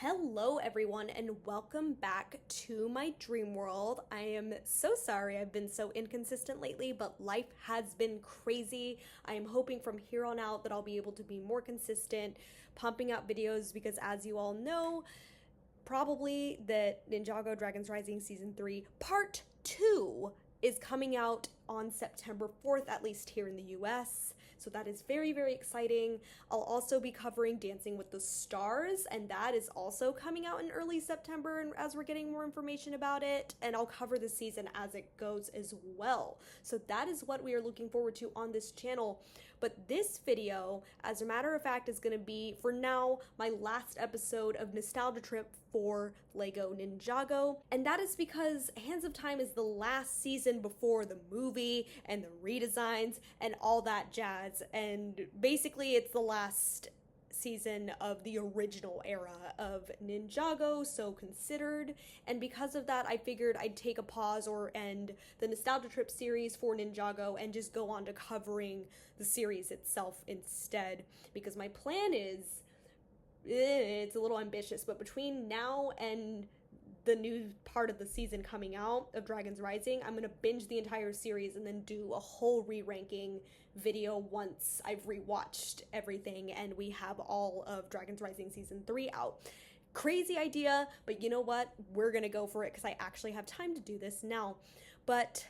Hello, everyone, and welcome back to my dream world. I am so sorry I've been so inconsistent lately, but life has been crazy. I am hoping from here on out that I'll be able to be more consistent, pumping out videos because, as you all know, probably that Ninjago Dragons Rising Season 3 Part 2 is coming out on September 4th, at least here in the US. So that is very, very exciting. I'll also be covering Dancing with the Stars, and that is also coming out in early September and as we're getting more information about it. And I'll cover the season as it goes as well. So that is what we are looking forward to on this channel. But this video, as a matter of fact, is going to be, for now, my last episode of Nostalgia Trip for LEGO Ninjago. And that is because Hands of Time is the last season before the movie and the redesigns and all that jazz. And basically it's the last season of the original era of Ninjago, so considered. And because of that, I figured I'd take a pause or end the Nostalgia Trip series for Ninjago and just go on to covering the series itself instead. Because my plan is, it's a little ambitious, but between now and the new part of the season coming out of Dragons Rising, I'm going to binge the entire series and then do a whole re-ranking video once I've rewatched everything and we have all of Dragons Rising Season 3 out. Crazy idea, but you know what? We're going to go for it because I actually have time to do this now. But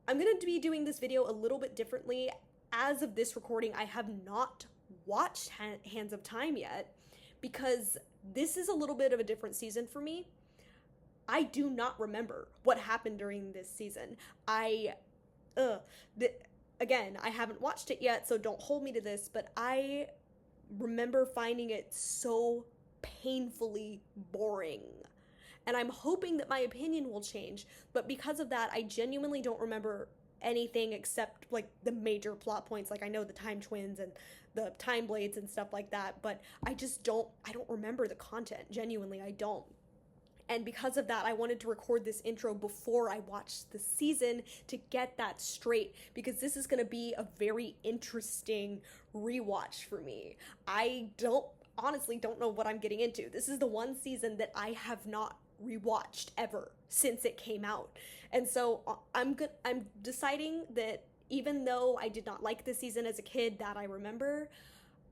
I'm going to be doing this video a little bit differently. As of this recording, I have not watched Hands of Time yet because this is a little bit of a different season for me. I do not remember what happened during this season. Again, I haven't watched it yet, so don't hold me to this, but I remember finding it so painfully boring. And I'm hoping that my opinion will change, but because of that, I genuinely don't remember anything except like the major plot points. Like I know the time twins and the time blades and stuff like that, but I don't remember the content. Genuinely, I don't. And because of that, I wanted to record this intro before I watched the season to get that straight, because this is going to be a very interesting rewatch for me. I honestly don't know what I'm getting into. This is the one season that I have not rewatched ever since it came out. And so I'm deciding that even though I did not like this season as a kid that I remember,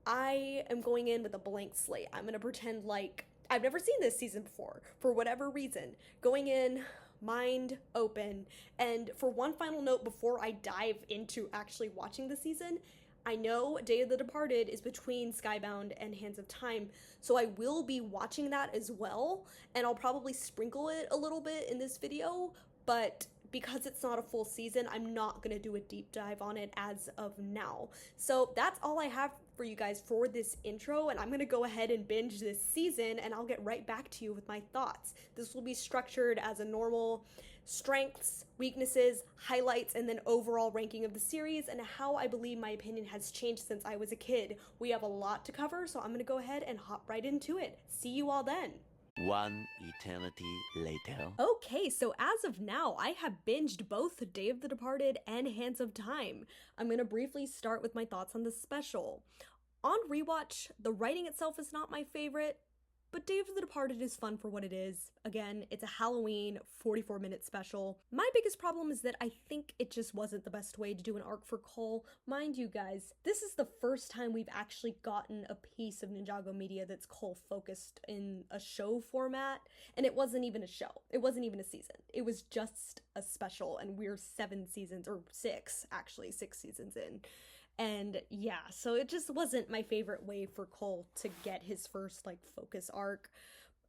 I am going in with a blank slate. I'm going to pretend like I've never seen this season before, for whatever reason. Going in, mind open. And for one final note before I dive into actually watching the season, I know Day of the Departed is between Skybound and Hands of Time, so I will be watching that as well, and I'll probably sprinkle it a little bit in this video, but because it's not a full season, I'm not going to do a deep dive on it as of now. So that's all I have for you guys for this intro, and I'm going to go ahead and binge this season, and I'll get right back to you with my thoughts. This will be structured as a normal strengths, weaknesses, highlights, and then overall ranking of the series and how I believe my opinion has changed since I was a kid. We have a lot to cover, so I'm going to go ahead and hop right into it. See you all then. One eternity later. Okay, so as of now, I have binged both Day of the Departed and Hands of Time. I'm going to briefly start with my thoughts on the special. On rewatch, the writing itself is not my favorite, but Day of the Departed is fun for what it is. Again, it's a Halloween 44-minute special. My biggest problem is that I think it just wasn't the best way to do an arc for Cole. Mind you guys, this is the first time we've actually gotten a piece of Ninjago media that's Cole focused in a show format, and it wasn't even a show. It wasn't even a season. It was just a special, and we're 7 seasons, or 6 seasons in. And yeah, so it just wasn't my favorite way for Cole to get his first like focus arc.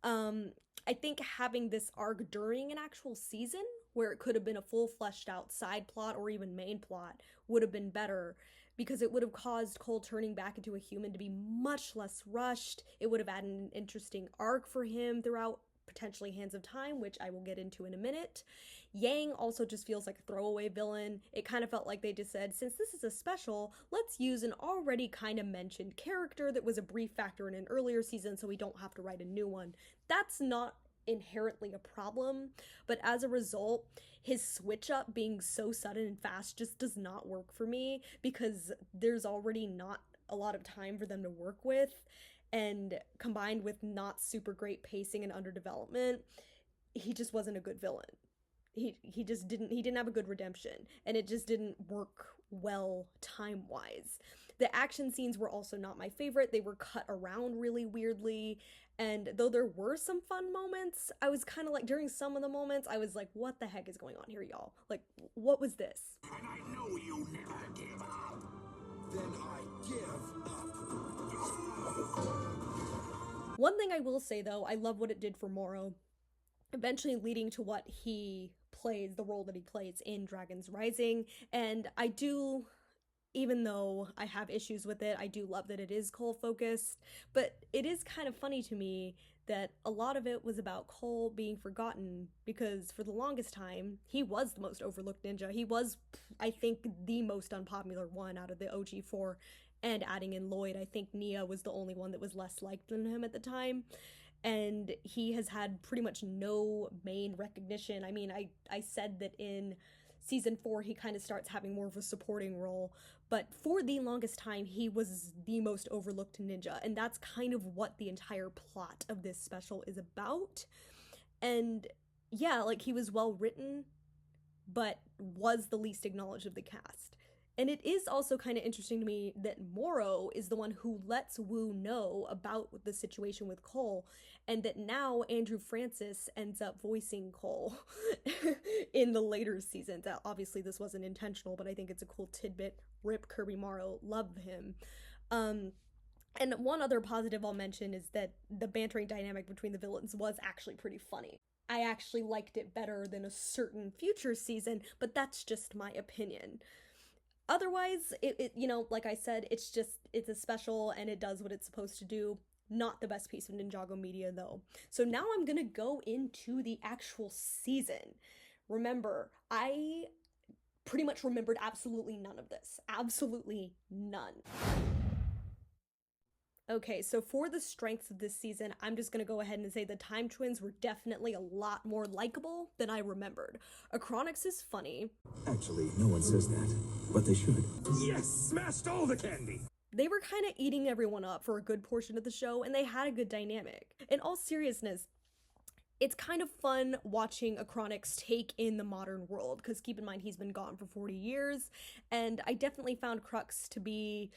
I think having this arc during an actual season where it could have been a full fleshed out side plot or even main plot would have been better, because it would have caused Cole turning back into a human to be much less rushed. It would have added an interesting arc for him throughout potentially Hands of Time, which I will get into in a minute. Yang also just feels like a throwaway villain. It kind of felt like they just said, since this is a special, let's use an already kind of mentioned character that was a brief factor in an earlier season so we don't have to write a new one. That's not inherently a problem, but as a result, his switch up being so sudden and fast just does not work for me, because there's already not a lot of time for them to work with. and combined with not super great pacing and underdevelopment, he just wasn't a good villain. He didn't have a good redemption, and it just didn't work well time wise. The action scenes were also not my favorite. They were cut around really weirdly, and though there were some fun moments, I was kind of like, during some of the moments I was like, what the heck is going on here, y'all? Like, what was this? And I know you never give up. Then I give up. One thing I will say though, I love what it did for Moro, eventually leading to what he plays, the role that he plays in Dragons Rising. And I do, even though I have issues with it, I do love that it is Cole focused. But it is kind of funny to me that a lot of it was about Cole being forgotten, because for the longest time, he was the most overlooked ninja. He was, I think, the most unpopular one out of the OG4, and adding in Lloyd, I think Nia was the only one that was less liked than him at the time. And he has had pretty much no main recognition. I mean, I said that in season 4 he kind of starts having more of a supporting role, but for the longest time he was the most overlooked ninja, and that's kind of what the entire plot of this special is about. And yeah, like, he was well written, but was the least acknowledged of the cast. And it is also kind of interesting to me that Moro is the one who lets Wu know about the situation with Cole, and that now Andrew Francis ends up voicing Cole in the later seasons. Obviously, this wasn't intentional, but I think it's a cool tidbit. Rip Kirby Morrow, love him. And one other positive I'll mention is that the bantering dynamic between the villains was actually pretty funny. I actually liked it better than a certain future season, but that's just my opinion. Otherwise, it you know, like I said, it's a special and it does what it's supposed to do. Not the best piece of Ninjago media, though. So now I'm gonna go into the actual season. Remember, I pretty much remembered absolutely none of this. Absolutely none. Okay, so for the strengths of this season, I'm just gonna go ahead and say the Time Twins were definitely a lot more likable than I remembered. Achronix is funny. Actually, no one says that, but they should. Yes, smashed all the candy! They were kind of eating everyone up for a good portion of the show, and they had a good dynamic. In all seriousness, it's kind of fun watching Achronix take in the modern world, because keep in mind he's been gone for 40 years, and I definitely found Crux to be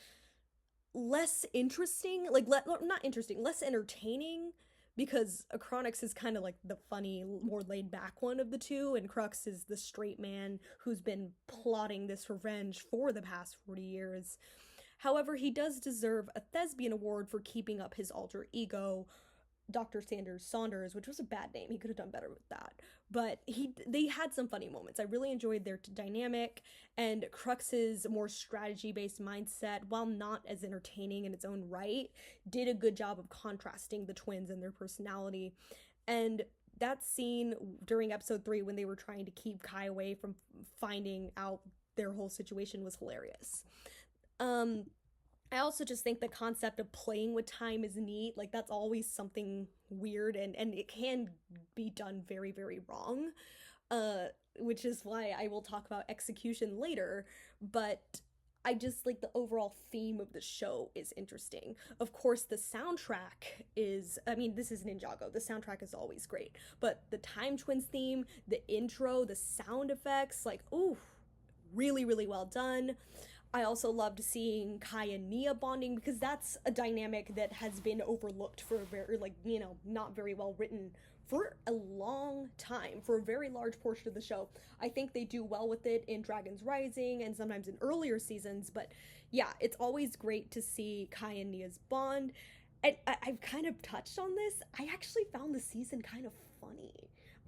less interesting, like, not interesting, less entertaining, because Achronix is kind of like the funny, more laid-back one of the two, and Crux is the straight man who's been plotting this revenge for the past 40 years. However, he does deserve a Thespian Award for keeping up his alter ego, Dr. Sanders Saunders, which was a bad name. He could have done better with that. But they had some funny moments. I really enjoyed their dynamic, and Crux's more strategy-based mindset, while not as entertaining in its own right, did a good job of contrasting the twins and their personality. And that scene during episode 3 when they were trying to keep Kai away from finding out their whole situation was hilarious. I also just think the concept of playing with time is neat. Like, that's always something weird, and it can be done very, very wrong, which is why I will talk about execution later, but I just like the overall theme of the show is interesting. Of course, the soundtrack is, I mean, this is Ninjago, the soundtrack is always great, but the Time Twins theme, the intro, the sound effects, like, ooh, really, really well done. I also loved seeing Kai and Nia bonding, because that's a dynamic that has been overlooked for a very, like, you know, not very well written for a long time, for a very large portion of the show. I think they do well with it in Dragons Rising and sometimes in earlier seasons, but yeah, it's always great to see Kai and Nia's bond. And I've kind of touched on this. I actually found the season kind of funny.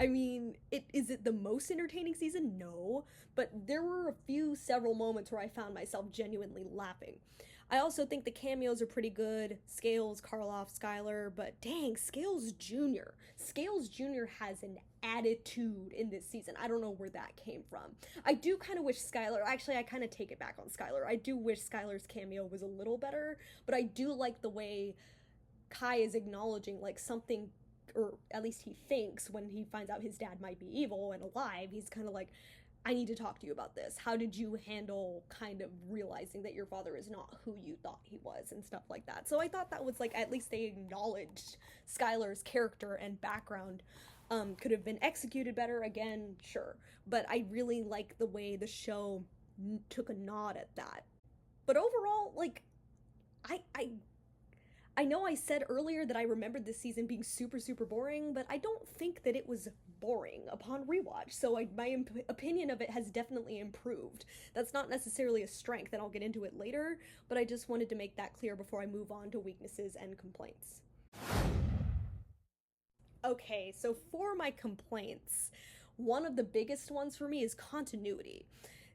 I mean, is it the most entertaining season? No, but there were several moments where I found myself genuinely laughing. I also think the cameos are pretty good. Scales, Karloff, Skylar, but dang, Scales Jr. Scales Jr. has an attitude in this season. I don't know where that came from. I do kind of wish Skylar, actually I kind of take it back on Skylar. I do wish Skylar's cameo was a little better, but I do like the way Kai is acknowledging, like, something, or at least he thinks when he finds out his dad might be evil and alive, he's kind of like, I need to talk to you about this. How did you handle kind of realizing that your father is not who you thought he was and stuff like that? So I thought that was like, at least they acknowledged Skylar's character and background. Could have been executed better, again, sure. But I really like the way the show took a nod at that. But overall, like, I know I said earlier that I remembered this season being super, super boring, but I don't think that it was boring upon rewatch. So my opinion of it has definitely improved. That's not necessarily a strength, and I'll get into it later, but I just wanted to make that clear before I move on to weaknesses and complaints. Okay, so for my complaints, one of the biggest ones for me is continuity.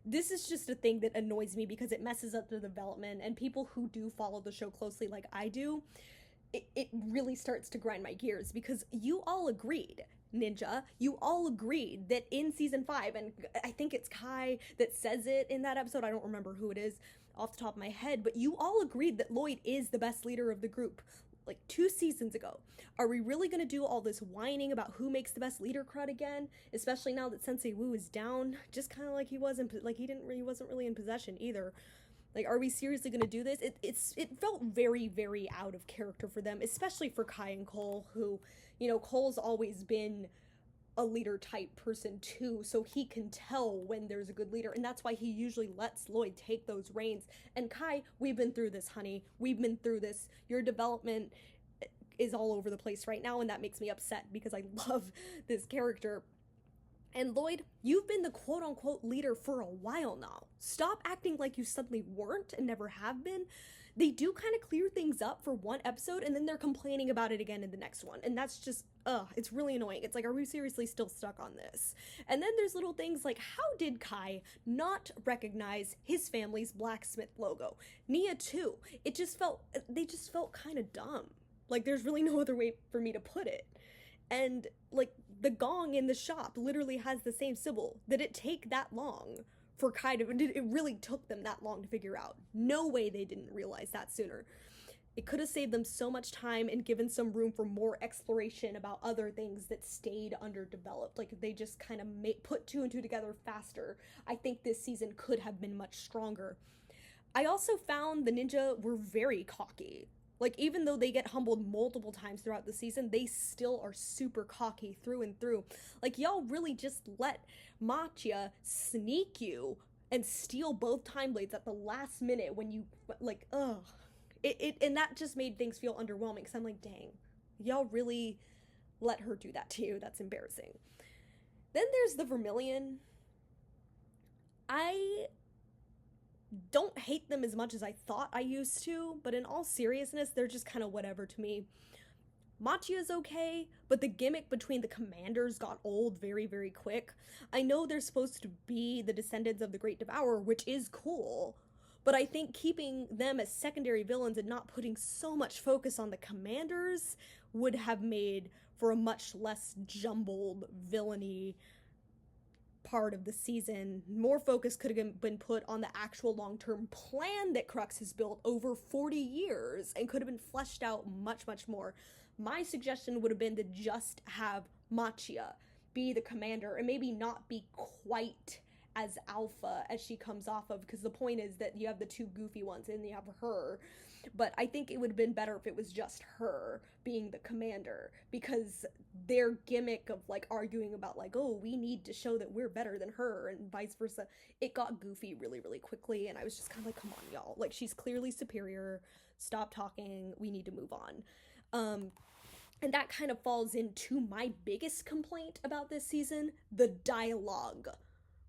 This is just a thing that annoys me because it messes up the development, and people who do follow the show closely like I do, it really starts to grind my gears, because you all agreed, Ninja, you all agreed that in season 5, and I think it's Kai that says it in that episode, I don't remember who it is off the top of my head, but you all agreed that Lloyd is the best leader of the group, like 2 seasons ago. Are we really gonna do all this whining about who makes the best leader crud again? Especially now that Sensei Wu is down, just kind of like he wasn't, like he wasn't really in possession either. Like, are we seriously gonna do this? It felt very, very out of character for them, especially for Kai and Cole, who, you know, Cole's always been a leader type person too, so he can tell when there's a good leader, and that's why he usually lets Lloyd take those reins. And Kai, we've been through this, honey. We've been through this. Your development is all over the place right now, and that makes me upset because I love this character. And Lloyd, you've been the quote-unquote leader for a while now. Stop acting like you suddenly weren't and never have been. They do kind of clear things up for one episode, and then they're complaining about it again in the next one. And that's just, it's really annoying. It's like, are we seriously still stuck on this? And then there's little things like, how did Kai not recognize his family's blacksmith logo? Nia too. They just felt kind of dumb. Like, there's really no other way for me to put it. And, like, the gong in the shop literally has the same symbol. Did it take that long for Kai to... It really took them that long to figure out. No way they didn't realize that sooner. It could have saved them so much time and given some room for more exploration about other things that stayed underdeveloped. Like, if they just kind of put 2 and 2 together faster, I think this season could have been much stronger. I also found the ninja were very cocky. Like, even though they get humbled multiple times throughout the season, they still are super cocky through and through. Like, y'all really just let Machia sneak you and steal both time blades at the last minute when you, like, ugh. And that just made things feel underwhelming, because I'm like, dang, y'all really let her do that to you? That's embarrassing. Then there's the Vermilion. I don't hate them as much as I thought I used to, but in all seriousness, they're just kind of whatever to me. Machia's okay, but the gimmick between the commanders got old very, very quick. I know they're supposed to be the descendants of the Great Devourer, which is cool, but I think keeping them as secondary villains and not putting so much focus on the commanders would have made for a much less jumbled villainy part of the season. More focus could have been put on the actual long-term plan that Crux has built over 40 years and could have been fleshed out much, much more. My suggestion would have been to just have Machia be the commander and maybe not be quite as alpha as she comes off of, because the point is that you have the 2 goofy ones and you have her. But I think it would have been better if it was just her being the commander, because their gimmick of, like, arguing about, like, oh, we need to show that we're better than her and vice versa, it got goofy really, really quickly, and I was just kind of like, come on, y'all. Like, she's clearly superior. Stop talking. We need to move on. And that kind of falls into my biggest complaint about this season, the dialogue.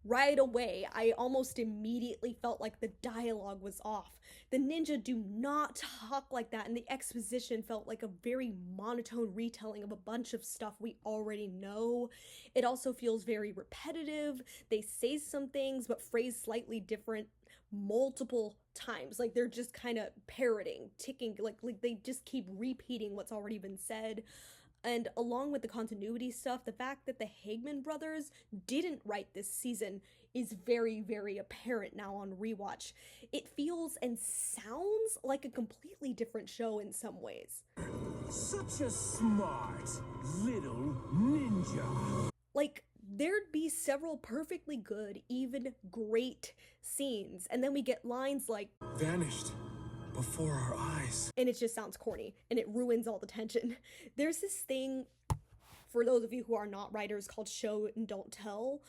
Right away, I almost immediately felt like the dialogue was off. The ninja do not talk like that, and the exposition felt like a very monotone retelling of a bunch of stuff we already know. It also feels very repetitive. They say some things, but phrase slightly different multiple times. Like, they're just kind of parroting, ticking, like they just keep repeating what's already been said. And along with the continuity stuff, the fact that the Hagman brothers didn't write this season is very, very apparent now on Rewatch. It feels and sounds like a completely different show in some ways. Such a smart little ninja. Like, there'd be several perfectly good, even great scenes, and then we get lines like Vanished before our eyes. and it just sounds corny and it ruins all the tension. There's this thing, for those of you who are not writers, called show and don't tell,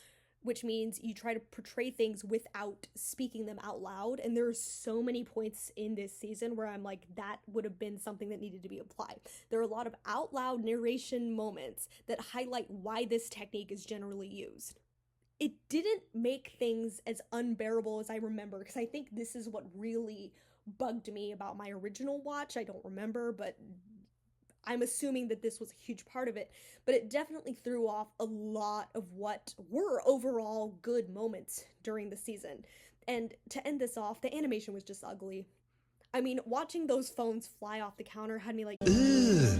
which means you try to portray things without speaking them out loud. And there are so many points in this season where I'm like, that would have been something that needed to be applied. There are a lot of out loud narration moments that highlight why this technique is generally used. It didn't make things as unbearable as I remember, because I think this is what really bugged me about my original watch. I don't remember, but I'm assuming that this was a huge part of it, but it definitely threw off a lot of what were overall good moments during the season. And to end this off, the animation was just ugly. I mean, watching those phones fly off the counter had me like, ugh.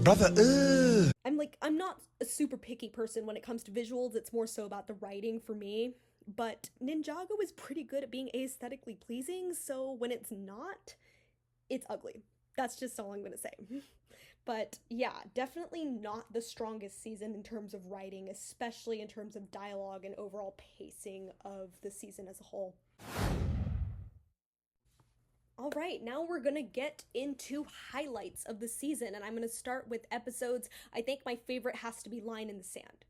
Brother, ugh. I'm not a super picky person when it comes to visuals. It's more so about the writing for me. But Ninjago is pretty good at being aesthetically pleasing, so when it's not, it's ugly. That's just all I'm gonna say. But yeah, definitely not the strongest season in terms of writing, especially in terms of dialogue and overall pacing of the season as a whole. All right, now we're gonna get into highlights of the season, and I'm gonna start with episodes. I think my favorite has to be Line in the Sand,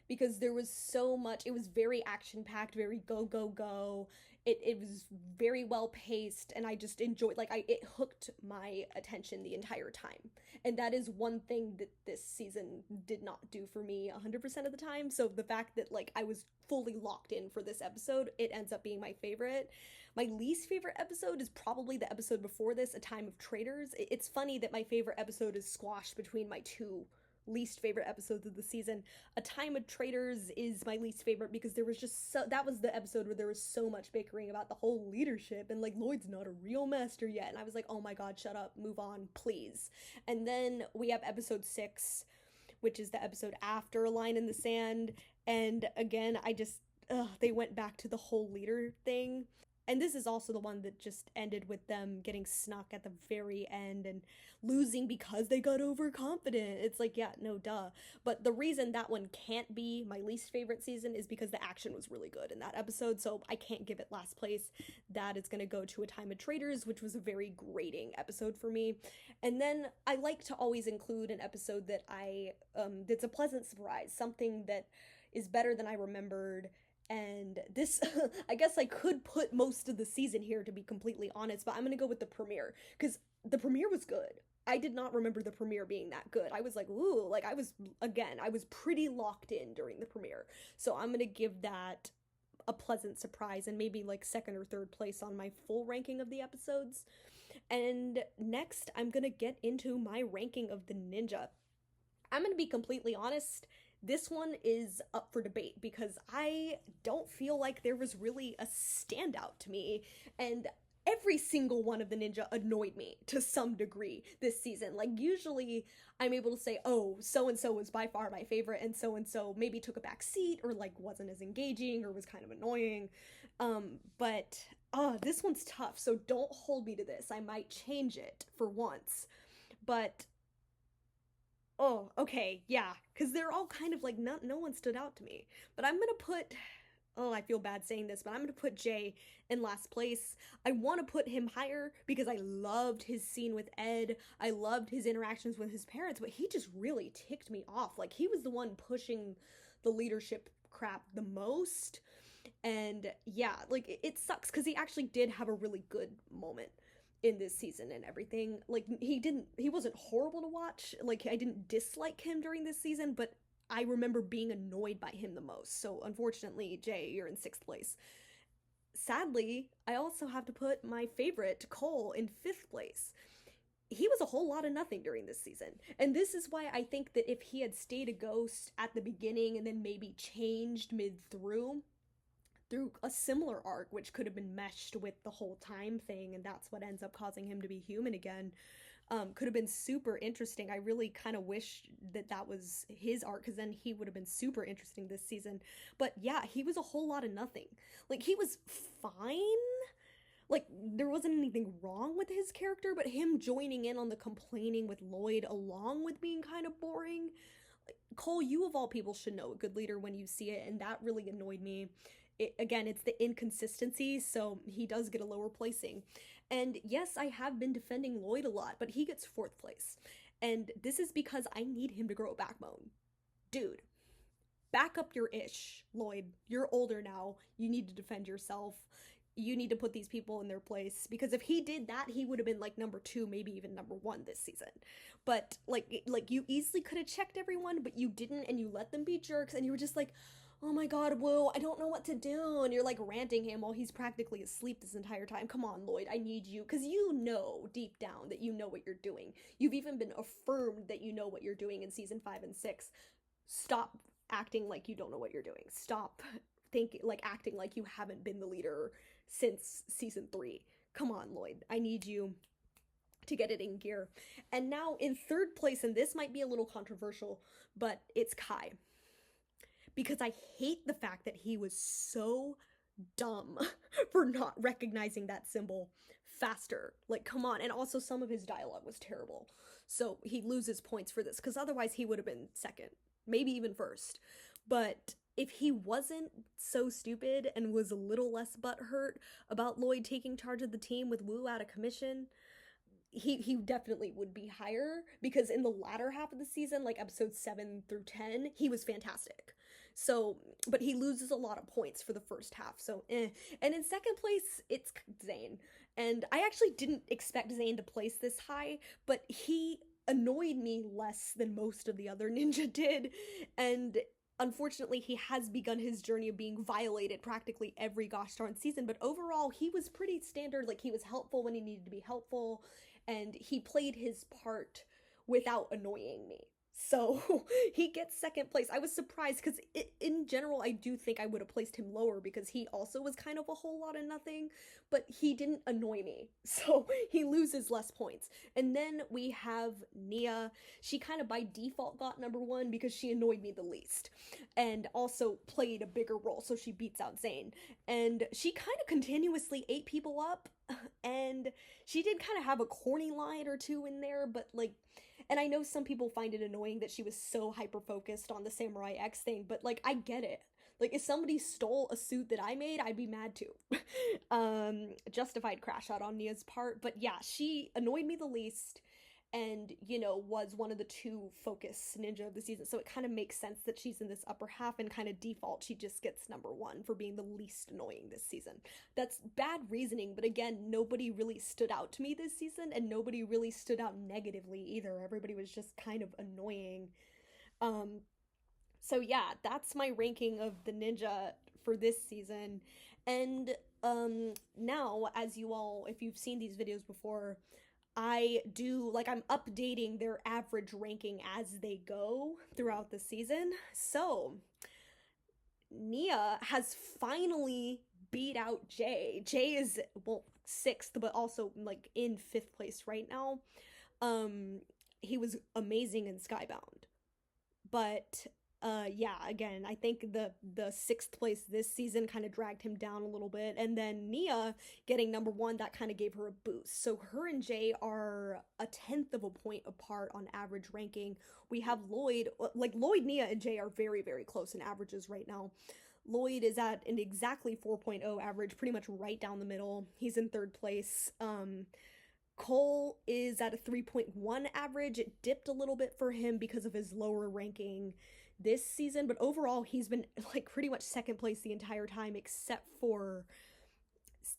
because there was so much. It was very action-packed, very go, go, go. It was very well paced, and I just enjoyed, it hooked my attention the entire time. And that is one thing that this season did not do for me 100% of the time. So the fact that, I was fully locked in for this episode, it ends up being my favorite. My least favorite episode is probably the episode before this, A Time of Traitors. It's funny that my favorite episode is squashed between my two least favorite episodes of the season. A Time of Traitors is my least favorite because there was just that was the episode where there was so much bickering about the whole leadership and Lloyd's not a real master yet, and I was like, oh my god, shut up, move on, please. And then we have episode 6, which is the episode after A Line in the Sand, and again, they went back to the whole leader thing. And this is also the one that just ended with them getting snuck at the very end and losing because they got overconfident. It's like, yeah, no, duh. But the reason that one can't be my least favorite season is because the action was really good in that episode, so I can't give it last place. That is going to go to A Time of Traitors, which was a very grating episode for me. And then I like to always include an episode that that's a pleasant surprise, something that is better than I remembered. And this, I guess I could put most of the season here, to be completely honest, but I'm gonna go with the premiere, because the premiere was good. I did not remember the premiere being that good. I was like, ooh, I was pretty locked in during the premiere. So I'm gonna give that a pleasant surprise, and maybe second or third place on my full ranking of the episodes. And next, I'm gonna get into my ranking of the ninja. I'm gonna be completely honest, this one is up for debate because I don't feel like there was really a standout to me, and every single one of the ninja annoyed me to some degree this season. Usually I'm able to say, oh, so-and-so was by far my favorite, and so-and-so maybe took a back seat, or wasn't as engaging, or was kind of annoying. But this one's tough, so don't hold me to this. I might change it for once. But oh, okay, yeah, because they're all kind of no one stood out to me. But I'm gonna put, I feel bad saying this, but I'm gonna put Jay in last place. I want to put him higher because I loved his scene with Ed. I loved his interactions with his parents, but he just really ticked me off. He was the one pushing the leadership crap the most. And yeah, it sucks because he actually did have a really good moment in this season and everything. He wasn't horrible to watch. I didn't dislike him during this season, but I remember being annoyed by him the most. So unfortunately, Jay, you're in 6th place. Sadly, I also have to put my favorite, Cole, in 5th place. He was a whole lot of nothing during this season. And this is why I think that if he had stayed a ghost at the beginning and then maybe changed through a similar arc, which could have been meshed with the whole time thing, and that's what ends up causing him to be human again, could have been super interesting. I really kind of wish that was his arc, because then he would have been super interesting this season. But yeah, he was a whole lot of nothing. He was fine. There wasn't anything wrong with his character, but him joining in on the complaining with Lloyd, along with being kind of boring, Cole, you of all people should know a good leader when you see it, and that really annoyed me. Again, it's the inconsistency, so he does get a lower placing. And yes, I have been defending Lloyd a lot, but he gets 4th place. And this is because I need him to grow a backbone. Dude, back up your ish, Lloyd. You're older now. You need to defend yourself. You need to put these people in their place, because if he did that, he would have been like number 2, maybe even number 1 this season. But like you easily could have checked everyone, but you didn't, and you let them be jerks, and you were just like, oh my god, whoa, I don't know what to do, and you're like ranting him while he's practically asleep this entire time. Come on, Lloyd, I need you, because you know deep down that you know what you're doing. You've even been affirmed that you know what you're doing in season 5 and 6. Stop acting like you don't know what you're doing. Stop acting like you haven't been the leader since season 3. Come on, Lloyd. I need you to get it in gear. And now in 3rd place, and this might be a little controversial, but it's Kai. Because I hate the fact that he was so dumb for not recognizing that symbol faster. Like, come on. And also some of his dialogue was terrible. So he loses points for this, because otherwise he would have been 2nd, maybe even 1st. But if he wasn't so stupid and was a little less butthurt about Lloyd taking charge of the team with Wu out of commission, he definitely would be higher, because in the latter half of the season, like episodes 7 through 10, he was fantastic. So, but he loses a lot of points for the first half, so And in 2nd place, it's Zane. And I actually didn't expect Zane to place this high, but he annoyed me less than most of the other ninja did, and unfortunately, he has begun his journey of being violated practically every gosh darn season, but overall, he was pretty standard. Like, he was helpful when he needed to be helpful, and he played his part without annoying me. So he gets 2nd place. I was surprised, because in general, I do think I would have placed him lower, because he also was kind of a whole lot of nothing, but he didn't annoy me. So he loses less points. And then we have Nia. She kind of by default got number 1 because she annoyed me the least, and also played a bigger role, so she beats out Zane. And she kind of continuously ate people up, and she did kind of have a corny line or two in there, but like, and I know some people find it annoying that she was so hyper-focused on the Samurai X thing, but, like, I get it. Like, if somebody stole a suit that I made, I'd be mad too. Justified crash out on Nia's part, but yeah, she annoyed me the least, and, you know, was one of the 2 focus ninja of the season, so it kind of makes sense that she's in this upper half, and kind of default, she just gets number 1 for being the least annoying this season. That's bad reasoning, but again, nobody really stood out to me this season, and nobody really stood out negatively either. Everybody was just kind of annoying. So yeah, that's my ranking of the ninja for this season. And now, as you all, if you've seen these videos before, I'm updating their average ranking as they go throughout the season. So, Nia has finally beat out Jay. Jay is, well, 6th, but also, like, in 5th place right now. He was amazing in Skybound. But, yeah, again, I think the 6th place this season kind of dragged him down a little bit, and then Nia getting number 1, that kind of gave her a boost. So her and Jay are a 1/10 of a point apart on average ranking. We have Lloyd, Nia, and Jay are very, very close in averages right now. Lloyd is at an exactly 4.0 average, pretty much right down the middle. He's in 3rd place. Cole is at a 3.1 average. It dipped a little bit for him because of his lower ranking this season, but overall he's been like pretty much 2nd place the entire time, except for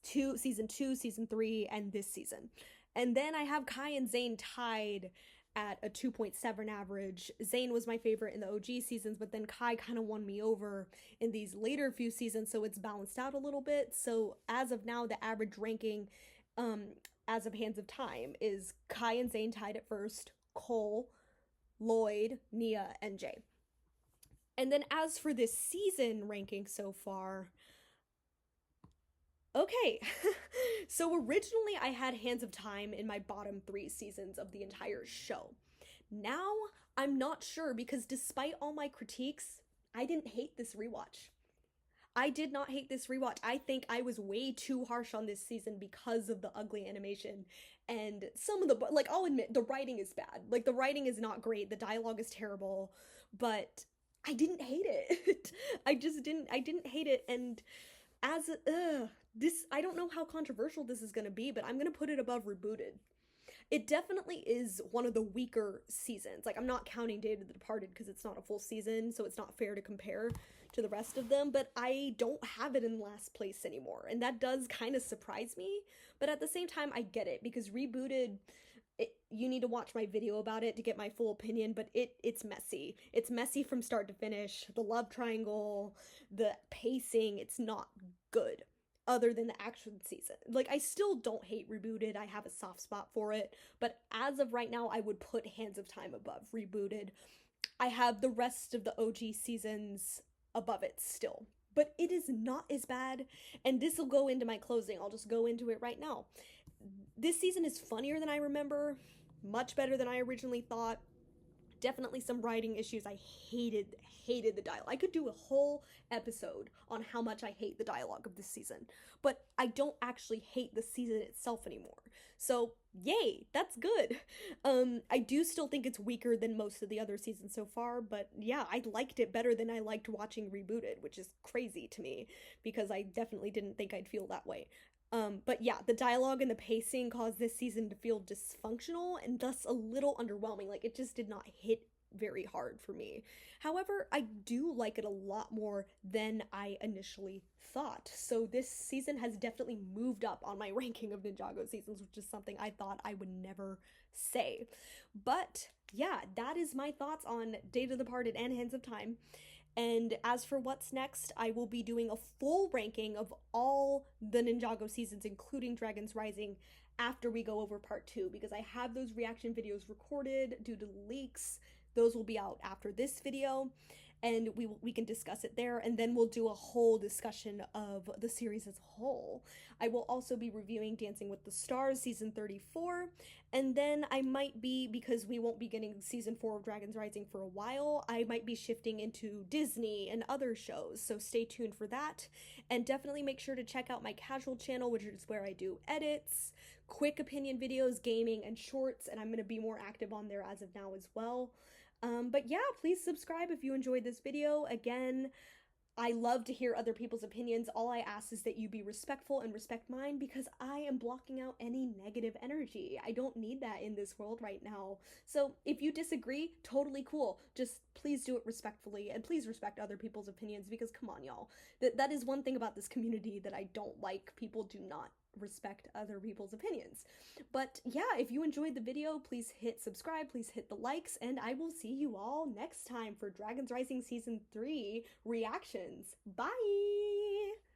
season 2, season 3, and this season. And then I have Kai and Zane tied at a 2.7 average. Zane was my favorite in the OG seasons, but then Kai kind of won me over in these later few seasons, so it's balanced out a little bit. So as of now, the average ranking as of Hands of Time is Kai and Zane tied at 1st, Cole, Lloyd, Nia, and Jay. And then as for this season ranking so far, okay, so originally I had Hands of Time in my bottom 3 seasons of the entire show. Now I'm not sure, because despite all my critiques, I didn't hate this rewatch. I did not hate this rewatch. I think I was way too harsh on this season because of the ugly animation. And some of the, like, I'll admit, the writing is bad. Like, the writing is not great. The dialogue is terrible. But I didn't hate it. I didn't hate it. And as this, I don't know how controversial this is going to be, but I'm going to put it above Rebooted. It definitely is one of the weaker seasons. Like, I'm not counting Day of the Departed because it's not a full season, so it's not fair to compare to the rest of them, but I don't have it in last place anymore, and that does kind of surprise me, but at the same time, I get it, because Rebooted, you need to watch my video about it to get my full opinion, but it's messy. It's messy from start to finish. The love triangle, the pacing, it's not good. Other than the action season. Like, I still don't hate Rebooted. I have a soft spot for it. But as of right now, I would put Hands of Time above Rebooted. I have the rest of the OG seasons above it still. But it is not as bad. And this will go into my closing. I'll just go into it right now. This season is funnier than I remember. Much better than I originally thought. Definitely some writing issues. I hated the dialogue. I could do a whole episode on how much I hate the dialogue of this season, but I don't actually hate the season itself anymore. So yay, that's good. I do still think it's weaker than most of the other seasons so far, but yeah, I liked it better than I liked watching Rebooted, which is crazy to me because I definitely didn't think I'd feel that way. But yeah, the dialogue and the pacing caused this season to feel dysfunctional and thus a little underwhelming. Like, it just did not hit very hard for me. However, I do like it a lot more than I initially thought. So this season has definitely moved up on my ranking of Ninjago seasons, which is something I thought I would never say. But yeah, that is my thoughts on Day of the Departed and Hands of Time. And as for what's next, I will be doing a full ranking of all the Ninjago seasons, including Dragon's Rising, after we go over part 2, because I have those reaction videos recorded due to leaks. Those will be out after this video, and we can discuss it there, and then we'll do a whole discussion of the series as a whole. I will also be reviewing Dancing with the Stars season 34, and then I might be, because we won't be getting season 4 of Dragon's Rising for a while, I might be shifting into Disney and other shows, so stay tuned for that. And definitely make sure to check out my casual channel, which is where I do edits, quick opinion videos, gaming, and shorts, and I'm going to be more active on there as of now as well. But yeah, please subscribe if you enjoyed this video. Again, I love to hear other people's opinions. All I ask is that you be respectful and respect mine, because I am blocking out any negative energy. I don't need that in this world right now. So if you disagree, totally cool. Just please do it respectfully, and please respect other people's opinions, because come on, y'all. That is one thing about this community that I don't like. People do not respect other people's opinions. But yeah, if you enjoyed the video, please hit subscribe, please hit the likes, and I will see you all next time for Dragon's Rising Season 3 reactions. Bye!